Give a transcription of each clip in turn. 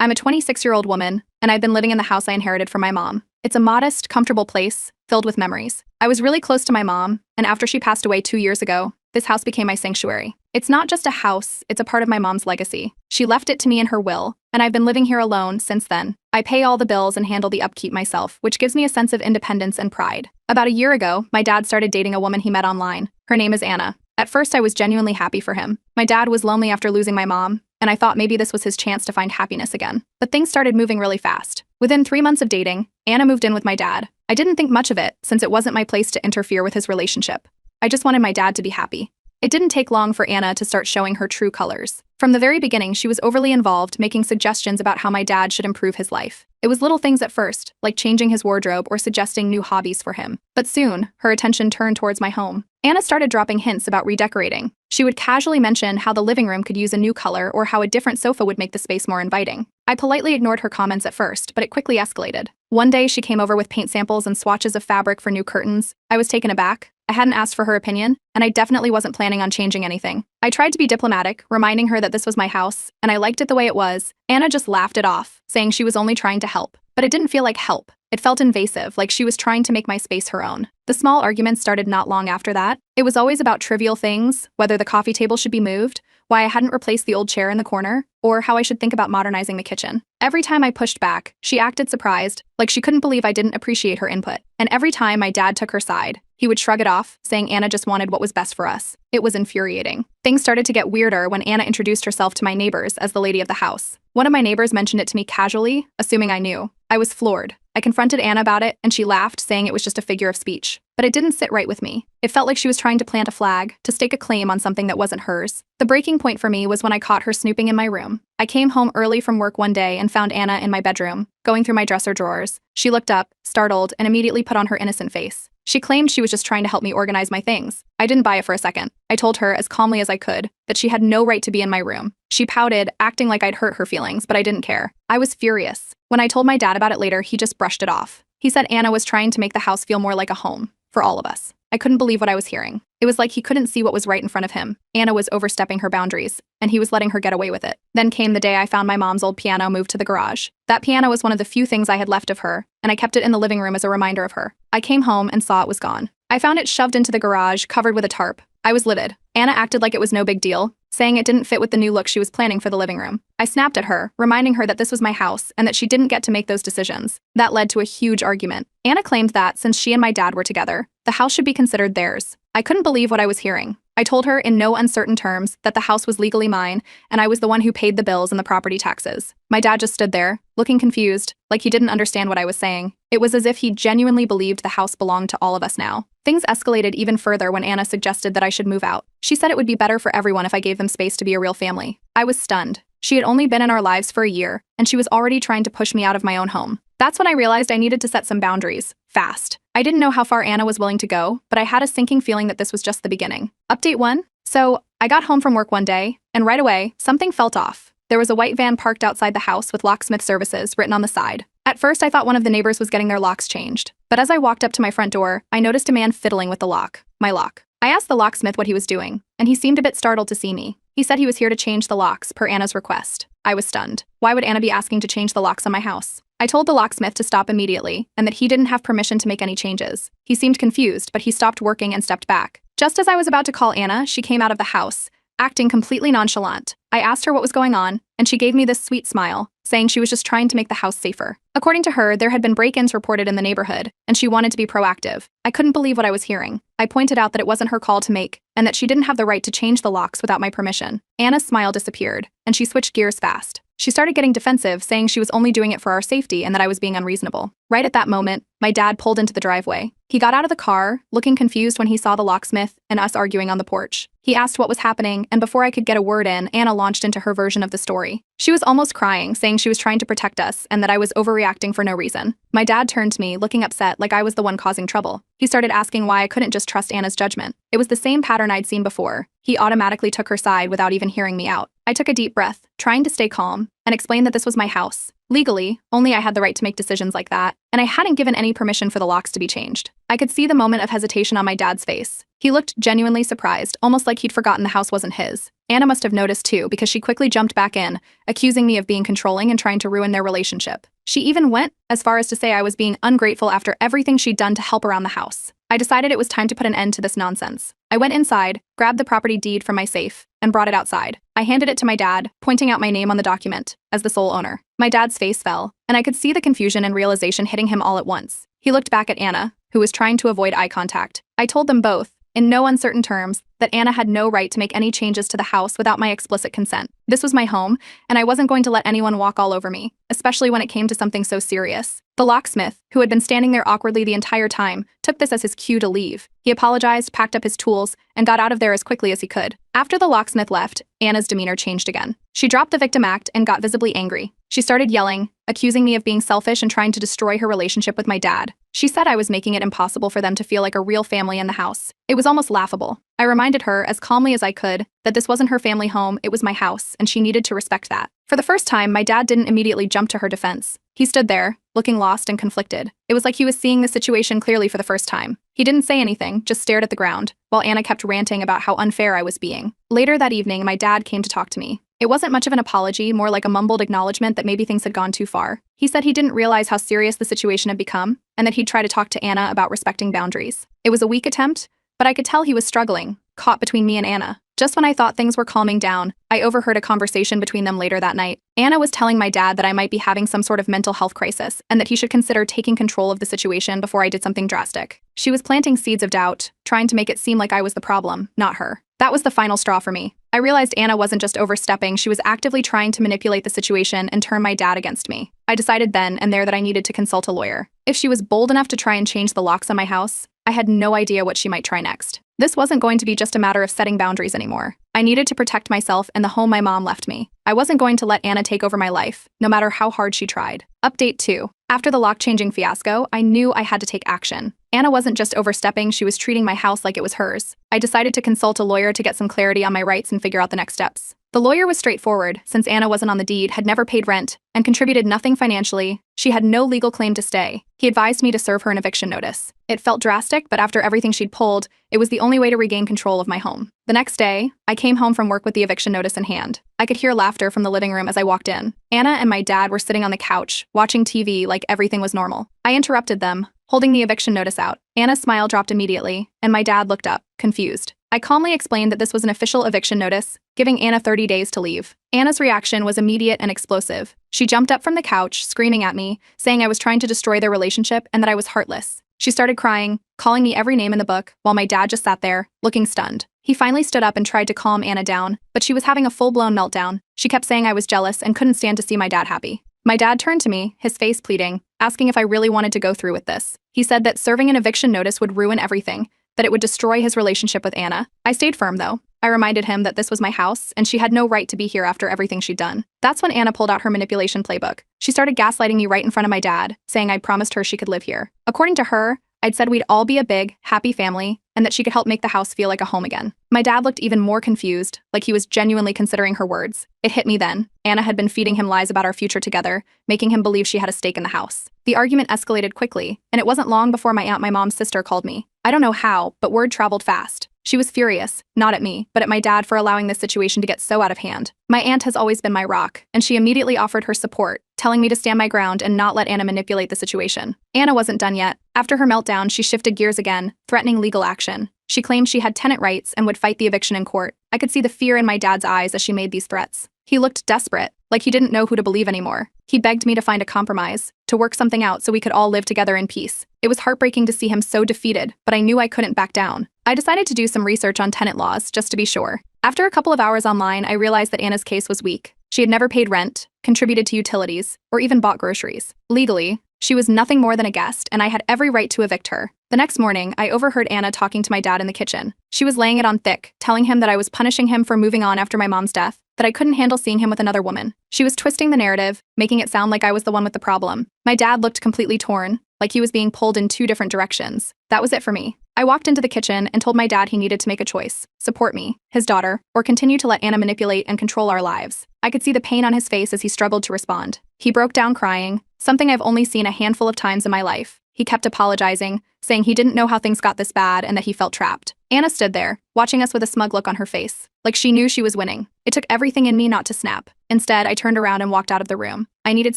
I'm a 26-year-old woman, and I've been living in the house I inherited from my mom. It's a modest, comfortable place, filled with memories. I was really close to my mom, and after she passed away 2 years ago, this house became my sanctuary. It's not just a house, it's a part of my mom's legacy. She left it to me in her will, and I've been living here alone since then. I pay all the bills and handle the upkeep myself, which gives me a sense of independence and pride. About a year ago, my dad started dating a woman he met online. Her name is Anna. At first, I was genuinely happy for him. My dad was lonely after losing my mom, and I thought maybe this was his chance to find happiness again. But things started moving really fast. Within 3 months of dating, Anna moved in with my dad. I didn't think much of it, since it wasn't my place to interfere with his relationship. I just wanted my dad to be happy. It didn't take long for Anna to start showing her true colors. From the very beginning, she was overly involved, making suggestions about how my dad should improve his life. It was little things at first, like changing his wardrobe or suggesting new hobbies for him. But soon, her attention turned towards my home. Anna started dropping hints about redecorating. She would casually mention how the living room could use a new color or how a different sofa would make the space more inviting. I politely ignored her comments at first, but it quickly escalated. One day, she came over with paint samples and swatches of fabric for new curtains. I was taken aback. I hadn't asked for her opinion, and I definitely wasn't planning on changing anything. I tried to be diplomatic, reminding her that this was my house, and I liked it the way it was. Anna just laughed it off, saying she was only trying to help. But it didn't feel like help. It felt invasive, like she was trying to make my space her own. The small arguments started not long after that. It was always about trivial things, whether the coffee table should be moved, why I hadn't replaced the old chair in the corner, or how I should think about modernizing the kitchen. Every time I pushed back, she acted surprised, like she couldn't believe I didn't appreciate her input. And every time my dad took her side, he would shrug it off, saying Anna just wanted what was best for us. It was infuriating. Things started to get weirder when Anna introduced herself to my neighbors as the lady of the house. One of my neighbors mentioned it to me casually, assuming I knew. I was floored. I confronted Anna about it, and she laughed, saying it was just a figure of speech. But it didn't sit right with me. It felt like she was trying to plant a flag, to stake a claim on something that wasn't hers. The breaking point for me was when I caught her snooping in my room. I came home early from work one day and found Anna in my bedroom, going through my dresser drawers. She looked up, startled, and immediately put on her innocent face. She claimed she was just trying to help me organize my things. I didn't buy it for a second. I told her, as calmly as I could, that she had no right to be in my room. She pouted, acting like I'd hurt her feelings, but I didn't care. I was furious. When I told my dad about it later, he just brushed it off. He said Anna was trying to make the house feel more like a home, for all of us. I couldn't believe what I was hearing. It was like he couldn't see what was right in front of him. Anna was overstepping her boundaries, and he was letting her get away with it. Then came the day I found my mom's old piano moved to the garage. That piano was one of the few things I had left of her, and I kept it in the living room as a reminder of her. I came home and saw it was gone. I found it shoved into the garage, covered with a tarp. I was livid. Anna acted like it was no big deal, saying it didn't fit with the new look she was planning for the living room. I snapped at her, reminding her that this was my house and that she didn't get to make those decisions. That led to a huge argument. Anna claimed that, since she and my dad were together, the house should be considered theirs. I couldn't believe what I was hearing. I told her in no uncertain terms that the house was legally mine and I was the one who paid the bills and the property taxes. My dad just stood there, looking confused, like he didn't understand what I was saying. It was as if he genuinely believed the house belonged to all of us now. Things escalated even further when Anna suggested that I should move out. She said it would be better for everyone if I gave them space to be a real family. I was stunned. She had only been in our lives for a year, and she was already trying to push me out of my own home. That's when I realized I needed to set some boundaries, fast. I didn't know how far Anna was willing to go, but I had a sinking feeling that this was just the beginning. Update 1. So, I got home from work one day, and right away, something felt off. There was a white van parked outside the house with locksmith services written on the side. At first, I thought one of the neighbors was getting their locks changed. But as I walked up to my front door, I noticed a man fiddling with the lock. My lock. I asked the locksmith what he was doing, and he seemed a bit startled to see me. He said he was here to change the locks, per Anna's request. I was stunned. Why would Anna be asking to change the locks on my house? I told the locksmith to stop immediately, and that he didn't have permission to make any changes. He seemed confused, but he stopped working and stepped back. Just as I was about to call Anna, she came out of the house, acting completely nonchalant. I asked her what was going on, and she gave me this sweet smile, saying she was just trying to make the house safer. According to her, there had been break-ins reported in the neighborhood, and she wanted to be proactive. I couldn't believe what I was hearing. I pointed out that it wasn't her call to make, and that she didn't have the right to change the locks without my permission. Anna's smile disappeared, and she switched gears fast. She started getting defensive, saying she was only doing it for our safety and that I was being unreasonable. Right at that moment, my dad pulled into the driveway. He got out of the car, looking confused when he saw the locksmith and us arguing on the porch. He asked what was happening, and before I could get a word in, Anna launched into her version of the story. She was almost crying, saying she was trying to protect us and that I was overreacting for no reason. My dad turned to me, looking upset, like I was the one causing trouble. He started asking why I couldn't just trust Anna's judgment. It was the same pattern I'd seen before. He automatically took her side without even hearing me out. I took a deep breath, trying to stay calm, and explained that this was my house, Legally, only I had the right to make decisions like that, and I hadn't given any permission for the locks to be changed. I could see the moment of hesitation on my dad's face. He looked genuinely surprised, almost like he'd forgotten the house wasn't his. Anna must have noticed too, because she quickly jumped back in, accusing me of being controlling and trying to ruin their relationship. She even went as far as to say I was being ungrateful after everything she'd done to help around the house. I decided it was time to put an end to this nonsense. I went inside, grabbed the property deed from my safe, and brought it outside. I handed it to my dad, pointing out my name on the document as the sole owner. My dad's face fell, and I could see the confusion and realization hitting him all at once. He looked back at Anna, who was trying to avoid eye contact. I told them both, in no uncertain terms, that Anna had no right to make any changes to the house without my explicit consent. This was my home, and I wasn't going to let anyone walk all over me, especially when it came to something so serious. The locksmith, who had been standing there awkwardly the entire time, took this as his cue to leave. He apologized, packed up his tools, and got out of there as quickly as he could. After the locksmith left, Anna's demeanor changed again. She dropped the victim act and got visibly angry. She started yelling, accusing me of being selfish and trying to destroy her relationship with my dad. She said I was making it impossible for them to feel like a real family in the house. It was almost laughable. I reminded her, as calmly as I could, that this wasn't her family home, it was my house, and she needed to respect that. For the first time, my dad didn't immediately jump to her defense. He stood there, looking lost and conflicted. It was like he was seeing the situation clearly for the first time. He didn't say anything, just stared at the ground, while Anna kept ranting about how unfair I was being. Later that evening, my dad came to talk to me. It wasn't much of an apology, more like a mumbled acknowledgement that maybe things had gone too far. He said he didn't realize how serious the situation had become, and that he'd try to talk to Anna about respecting boundaries. It was a weak attempt, but I could tell he was struggling, caught between me and Anna. Just when I thought things were calming down, I overheard a conversation between them later that night. Anna was telling my dad that I might be having some sort of mental health crisis, and that he should consider taking control of the situation before I did something drastic. She was planting seeds of doubt, trying to make it seem like I was the problem, not her. That was the final straw for me. I realized Anna wasn't just overstepping, she was actively trying to manipulate the situation and turn my dad against me. I decided then and there that I needed to consult a lawyer. If she was bold enough to try and change the locks on my house, I had no idea what she might try next. This wasn't going to be just a matter of setting boundaries anymore. I needed to protect myself and the home my mom left me. I wasn't going to let Anna take over my life, no matter how hard she tried. Update 2. After the lock-changing fiasco, I knew I had to take action. Anna wasn't just overstepping, she was treating my house like it was hers. I decided to consult a lawyer to get some clarity on my rights and figure out the next steps. The lawyer was straightforward, since Anna wasn't on the deed, had never paid rent, and contributed nothing financially. She had no legal claim to stay. He advised me to serve her an eviction notice. It felt drastic, but after everything she'd pulled, it was the only way to regain control of my home. The next day, I came home from work with the eviction notice in hand. I could hear laughter from the living room as I walked in. Anna and my dad were sitting on the couch, watching TV like everything was normal. I interrupted them, holding the eviction notice out. Anna's smile dropped immediately, and my dad looked up, confused. I calmly explained that this was an official eviction notice, giving Anna 30 days to leave. Anna's reaction was immediate and explosive. She jumped up from the couch, screaming at me, saying I was trying to destroy their relationship and that I was heartless. She started crying, calling me every name in the book, while my dad just sat there, looking stunned. He finally stood up and tried to calm Anna down, but she was having a full-blown meltdown. She kept saying I was jealous and couldn't stand to see my dad happy. My dad turned to me, his face pleading, asking if I really wanted to go through with this. He said that serving an eviction notice would ruin everything, that it would destroy his relationship with Anna. I stayed firm, though. I reminded him that this was my house, and she had no right to be here after everything she'd done. That's when Anna pulled out her manipulation playbook. She started gaslighting me right in front of my dad, saying I'd promised her she could live here. According to her, I'd said we'd all be a big, happy family, and that she could help make the house feel like a home again. My dad looked even more confused, like he was genuinely considering her words. It hit me then. Anna had been feeding him lies about our future together, making him believe she had a stake in the house. The argument escalated quickly, and it wasn't long before my mom's sister called me. I don't know how, but word traveled fast. She was furious, not at me, but at my dad for allowing this situation to get so out of hand. My aunt has always been my rock, and she immediately offered her support, telling me to stand my ground and not let Anna manipulate the situation. Anna wasn't done yet. After her meltdown, she shifted gears again, threatening legal action. She claimed she had tenant rights and would fight the eviction in court. I could see the fear in my dad's eyes as she made these threats. He looked desperate, like he didn't know who to believe anymore. He begged me to find a compromise, to work something out so we could all live together in peace. It was heartbreaking to see him so defeated, but I knew I couldn't back down. I decided to do some research on tenant laws, just to be sure. After a couple of hours online, I realized that Anna's case was weak. She had never paid rent, contributed to utilities, or even bought groceries. Legally, she was nothing more than a guest, and I had every right to evict her. The next morning, I overheard Anna talking to my dad in the kitchen. She was laying it on thick, telling him that I was punishing him for moving on after my mom's death, that I couldn't handle seeing him with another woman. She was twisting the narrative, making it sound like I was the one with the problem. My dad looked completely torn, like he was being pulled in two different directions. That was it for me. I walked into the kitchen and told my dad he needed to make a choice: support me, his daughter, or continue to let Anna manipulate and control our lives. I could see the pain on his face as he struggled to respond. He broke down crying, something I've only seen a handful of times in my life. He kept apologizing, saying he didn't know how things got this bad and that he felt trapped. Anna stood there, watching us with a smug look on her face, like she knew she was winning. It took everything in me not to snap. Instead, I turned around and walked out of the room. I needed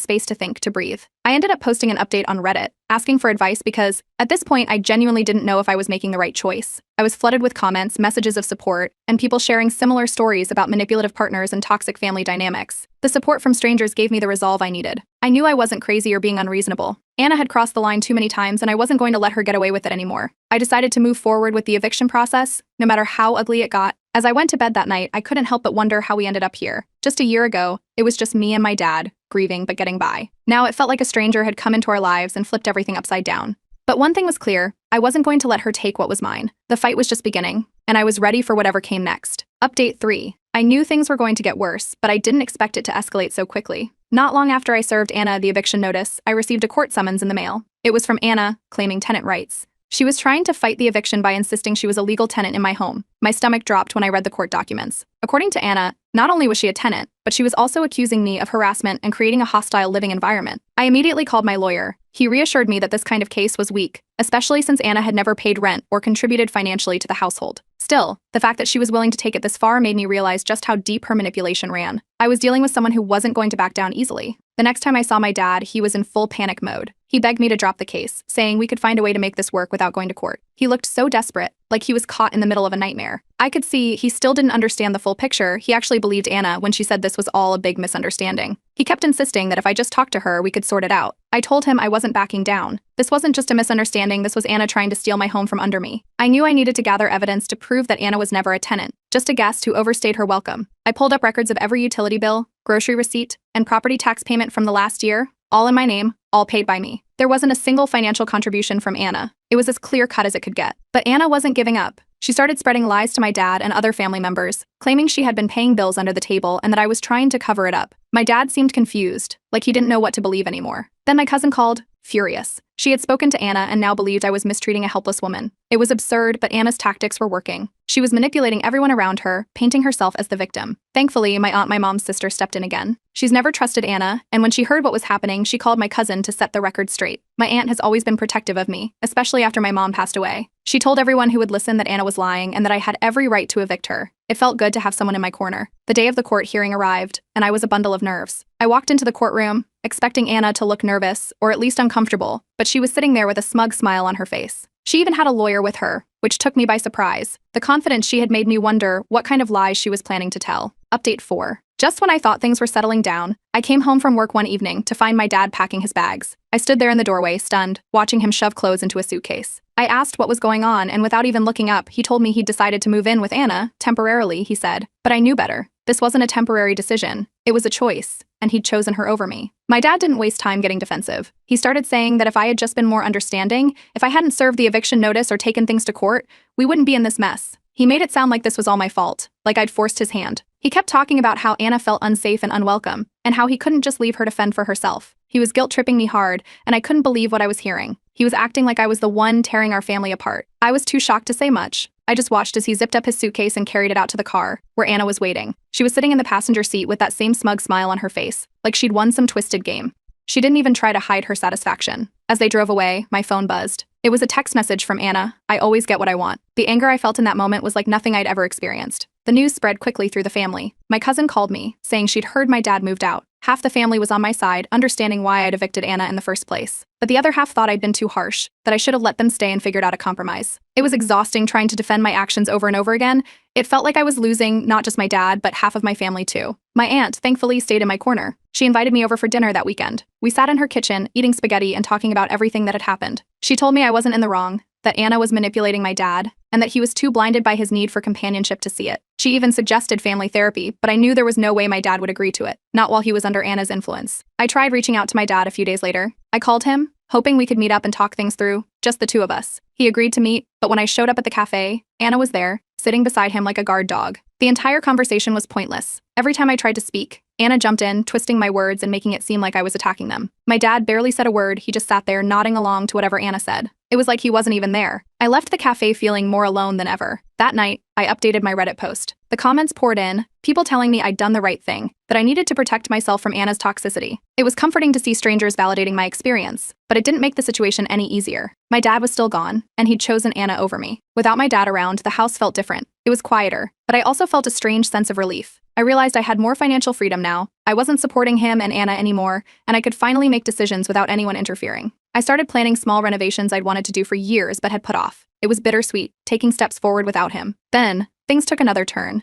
space to think, to breathe. I ended up posting an update on Reddit, asking for advice because, at this point, I genuinely didn't know if I was making the right choice. I was flooded with comments, messages of support, and people sharing similar stories about manipulative partners and toxic family dynamics. The support from strangers gave me the resolve I needed. I knew I wasn't crazy or being unreasonable. Anna had crossed the line too many times, and I wasn't going to let her get away with it anymore. I decided to move forward with the eviction process, no matter how ugly it got. As I went to bed that night, I couldn't help but wonder how we ended up here. Just a year ago, it was just me and my dad, grieving but getting by. Now it felt like a stranger had come into our lives and flipped everything upside down. But one thing was clear, I wasn't going to let her take what was mine. The fight was just beginning, and I was ready for whatever came next. Update 3. I knew things were going to get worse, but I didn't expect it to escalate so quickly. Not long after I served Anna the eviction notice, I received a court summons in the mail. It was from Anna, claiming tenant rights. She was trying to fight the eviction by insisting she was a legal tenant in my home. My stomach dropped when I read the court documents. According to Anna, not only was she a tenant, but she was also accusing me of harassment and creating a hostile living environment. I immediately called my lawyer. He reassured me that this kind of case was weak, especially since Anna had never paid rent or contributed financially to the household. Still, the fact that she was willing to take it this far made me realize just how deep her manipulation ran. I was dealing with someone who wasn't going to back down easily. The next time I saw my dad, he was in full panic mode. He begged me to drop the case, saying we could find a way to make this work without going to court. He looked so desperate, like he was caught in the middle of a nightmare. I could see he still didn't understand the full picture. He actually believed Anna when she said this was all a big misunderstanding. He kept insisting that if I just talked to her, we could sort it out. I told him I wasn't backing down. This wasn't just a misunderstanding, this was Anna trying to steal my home from under me. I knew I needed to gather evidence to prove that Anna was never a tenant, just a guest who overstayed her welcome. I pulled up records of every utility bill, grocery receipt, and property tax payment from the last year, all in my name, all paid by me. There wasn't a single financial contribution from Anna. It was as clear-cut as it could get. But Anna wasn't giving up. She started spreading lies to my dad and other family members, claiming she had been paying bills under the table and that I was trying to cover it up. My dad seemed confused, like he didn't know what to believe anymore. Then my cousin called, furious. She had spoken to Anna and now believed I was mistreating a helpless woman. It was absurd, but Anna's tactics were working. She was manipulating everyone around her, painting herself as the victim. Thankfully, my aunt, my mom's sister, stepped in again. She's never trusted Anna, and when she heard what was happening, she called my cousin to set the record straight. My aunt has always been protective of me, especially after my mom passed away. She told everyone who would listen that Anna was lying and that I had every right to evict her. It felt good to have someone in my corner. The day of the court hearing arrived, and I was a bundle of nerves. I walked into the courtroom, expecting Anna to look nervous, or at least uncomfortable, but she was sitting there with a smug smile on her face. She even had a lawyer with her, which took me by surprise. The confidence she had made me wonder what kind of lies she was planning to tell. Update 4. Just when I thought things were settling down, I came home from work one evening to find my dad packing his bags. I stood there in the doorway, stunned, watching him shove clothes into a suitcase. I asked what was going on, and without even looking up, he told me he'd decided to move in with Anna, temporarily, he said. But I knew better. This wasn't a temporary decision. It was a choice, and he'd chosen her over me. My dad didn't waste time getting defensive. He started saying that if I had just been more understanding, if I hadn't served the eviction notice or taken things to court, we wouldn't be in this mess. He made it sound like this was all my fault, like I'd forced his hand. He kept talking about how Anna felt unsafe and unwelcome, and how he couldn't just leave her to fend for herself. He was guilt-tripping me hard, and I couldn't believe what I was hearing. He was acting like I was the one tearing our family apart. I was too shocked to say much. I just watched as he zipped up his suitcase and carried it out to the car, where Anna was waiting. She was sitting in the passenger seat with that same smug smile on her face, like she'd won some twisted game. She didn't even try to hide her satisfaction. As they drove away, my phone buzzed. It was a text message from Anna. I always get what I want. The anger I felt in that moment was like nothing I'd ever experienced. The news spread quickly through the family. My cousin called me, saying she'd heard my dad moved out. Half the family was on my side, understanding why I'd evicted Anna in the first place. But the other half thought I'd been too harsh, that I should have let them stay and figured out a compromise. It was exhausting trying to defend my actions over and over again. It felt like I was losing not just my dad, but half of my family too. My aunt, thankfully, stayed in my corner. She invited me over for dinner that weekend. We sat in her kitchen, eating spaghetti and talking about everything that had happened. She told me I wasn't in the wrong, that Anna was manipulating my dad, and that he was too blinded by his need for companionship to see it. She even suggested family therapy, but I knew there was no way my dad would agree to it, not while he was under Anna's influence. I tried reaching out to my dad a few days later. I called him, hoping we could meet up and talk things through, just the two of us. He agreed to meet, but when I showed up at the cafe, Anna was there, sitting beside him like a guard dog. The entire conversation was pointless. Every time I tried to speak, Anna jumped in, twisting my words and making it seem like I was attacking them. My dad barely said a word, he just sat there nodding along to whatever Anna said. It was like he wasn't even there. I left the cafe feeling more alone than ever. That night, I updated my Reddit post. The comments poured in, people telling me I'd done the right thing, that I needed to protect myself from Anna's toxicity. It was comforting to see strangers validating my experience, but it didn't make the situation any easier. My dad was still gone, and he'd chosen Anna over me. Without my dad around, the house felt different. It was quieter, but I also felt a strange sense of relief. I realized I had more financial freedom now. I wasn't supporting him and Anna anymore, and I could finally make decisions without anyone interfering. I started planning small renovations I'd wanted to do for years but had put off. It was bittersweet, taking steps forward without him. Then, things took another turn.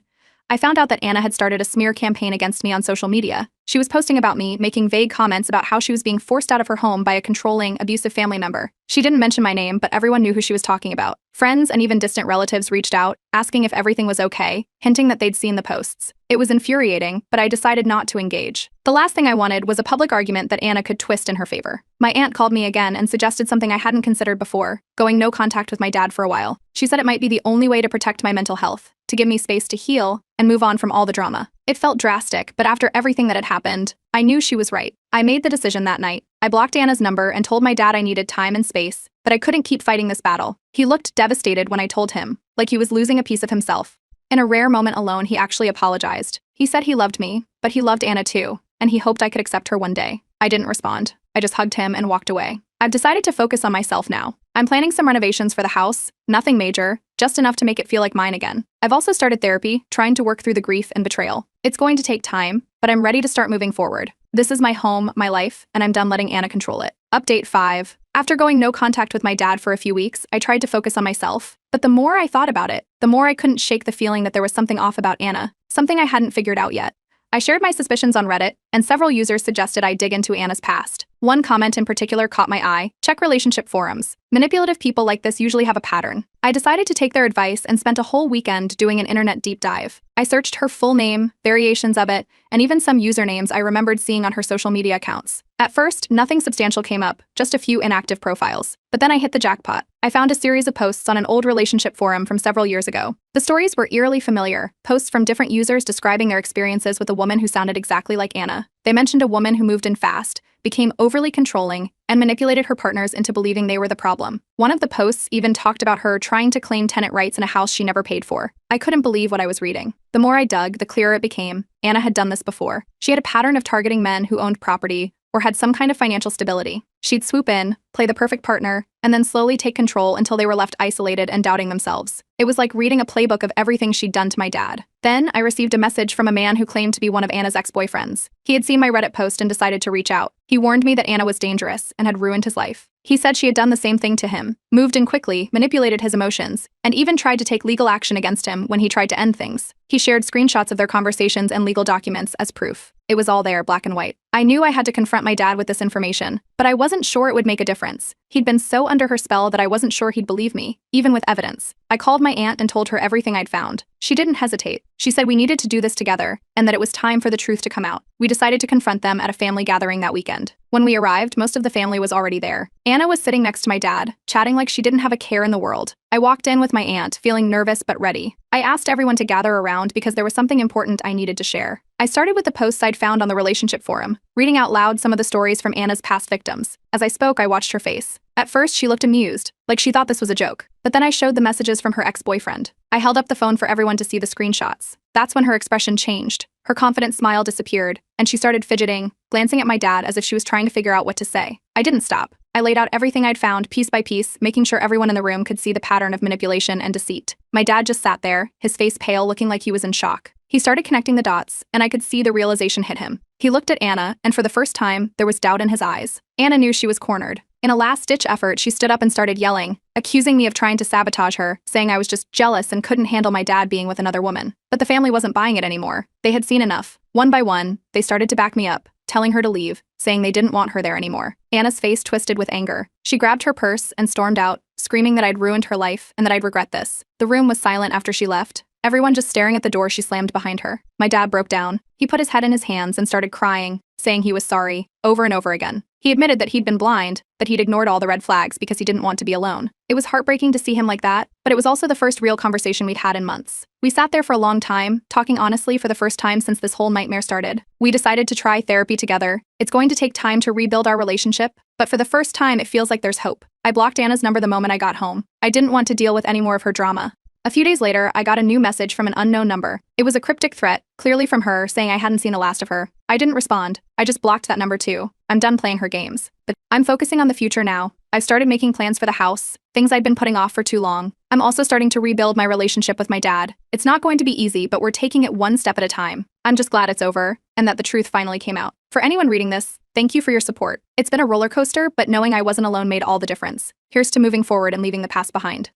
I found out that Anna had started a smear campaign against me on social media. She was posting about me, making vague comments about how she was being forced out of her home by a controlling, abusive family member. She didn't mention my name, but everyone knew who she was talking about. Friends and even distant relatives reached out, asking if everything was okay, hinting that they'd seen the posts. It was infuriating, but I decided not to engage. The last thing I wanted was a public argument that Anna could twist in her favor. My aunt called me again and suggested something I hadn't considered before, going no contact with my dad for a while. She said it might be the only way to protect my mental health, to give me space to heal and move on from all the drama. It felt drastic, but after everything that had happened, I knew she was right. I made the decision that night. I blocked Anna's number and told my dad I needed time and space, but I couldn't keep fighting this battle. He looked devastated when I told him, like he was losing a piece of himself. In a rare moment alone, he actually apologized. He said he loved me, but he loved Anna too, and he hoped I could accept her one day. I didn't respond. I just hugged him and walked away. I've decided to focus on myself now. I'm planning some renovations for the house, nothing major, just enough to make it feel like mine again. I've also started therapy, trying to work through the grief and betrayal. It's going to take time, but I'm ready to start moving forward. This is my home, my life, and I'm done letting Anna control it. Update 5. After going no contact with my dad for a few weeks, I tried to focus on myself. But the more I thought about it, the more I couldn't shake the feeling that there was something off about Anna, something I hadn't figured out yet. I shared my suspicions on Reddit, and several users suggested I dig into Anna's past. One comment in particular caught my eye: check relationship forums. Manipulative people like this usually have a pattern. I decided to take their advice and spent a whole weekend doing an internet deep dive. I searched her full name, variations of it, and even some usernames I remembered seeing on her social media accounts. At first, nothing substantial came up, just a few inactive profiles. But then I hit the jackpot. I found a series of posts on an old relationship forum from several years ago. The stories were eerily familiar, posts from different users describing their experiences with a woman who sounded exactly like Anna. They mentioned a woman who moved in fast, became overly controlling, and manipulated her partners into believing they were the problem. One of the posts even talked about her trying to claim tenant rights in a house she never paid for. I couldn't believe what I was reading. The more I dug, the clearer it became. Anna had done this before. She had a pattern of targeting men who owned property or had some kind of financial stability. She'd swoop in, play the perfect partner, and then slowly take control until they were left isolated and doubting themselves. It was like reading a playbook of everything she'd done to my dad. Then, I received a message from a man who claimed to be one of Anna's ex-boyfriends. He had seen my Reddit post and decided to reach out. He warned me that Anna was dangerous and had ruined his life. He said she had done the same thing to him, moved in quickly, manipulated his emotions, and even tried to take legal action against him when he tried to end things. He shared screenshots of their conversations and legal documents as proof. It was all there, black and white. I knew I had to confront my dad with this information, but I wasn't sure it would make a difference. He'd been so under her spell that I wasn't sure he'd believe me, even with evidence. I called my aunt and told her everything I'd found. She didn't hesitate. She said we needed to do this together, and that it was time for the truth to come out. We decided to confront them at a family gathering that weekend. When we arrived, most of the family was already there. Anna was sitting next to my dad, chatting like she didn't have a care in the world. I walked in with my aunt, feeling nervous but ready. I asked everyone to gather around because there was something important I needed to share. I started with the posts I'd found on the relationship forum, reading out loud some of the stories from Anna's past victims. As I spoke, I watched her face. At first, she looked amused, like she thought this was a joke. But then I showed the messages from her ex-boyfriend. I held up the phone for everyone to see the screenshots. That's when her expression changed. Her confident smile disappeared, and she started fidgeting, glancing at my dad as if she was trying to figure out what to say. I didn't stop. I laid out everything I'd found piece by piece, making sure everyone in the room could see the pattern of manipulation and deceit. My dad just sat there, his face pale, looking like he was in shock. He started connecting the dots, and I could see the realization hit him. He looked at Anna, and for the first time, there was doubt in his eyes. Anna knew she was cornered. In a last-ditch effort, she stood up and started yelling, accusing me of trying to sabotage her, saying I was just jealous and couldn't handle my dad being with another woman. But the family wasn't buying it anymore. They had seen enough. One by one, they started to back me up, telling her to leave, saying they didn't want her there anymore. Anna's face twisted with anger. She grabbed her purse and stormed out, screaming that I'd ruined her life and that I'd regret this. The room was silent after she left, everyone just staring at the door she slammed behind her. My dad broke down. He put his head in his hands and started crying, saying he was sorry, over and over again. He admitted that he'd been blind, that he'd ignored all the red flags because he didn't want to be alone. It was heartbreaking to see him like that, but it was also the first real conversation we'd had in months. We sat there for a long time, talking honestly for the first time since this whole nightmare started. We decided to try therapy together. It's going to take time to rebuild our relationship, but for the first time it feels like there's hope. I blocked Anna's number the moment I got home. I didn't want to deal with any more of her drama. A few days later, I got a new message from an unknown number. It was a cryptic threat, clearly from her, saying I hadn't seen the last of her. I didn't respond. I just blocked that number too. I'm done playing her games. But I'm focusing on the future now. I've started making plans for the house, things I'd been putting off for too long. I'm also starting to rebuild my relationship with my dad. It's not going to be easy, but we're taking it one step at a time. I'm just glad it's over, and that the truth finally came out. For anyone reading this, thank you for your support. It's been a roller coaster, but knowing I wasn't alone made all the difference. Here's to moving forward and leaving the past behind.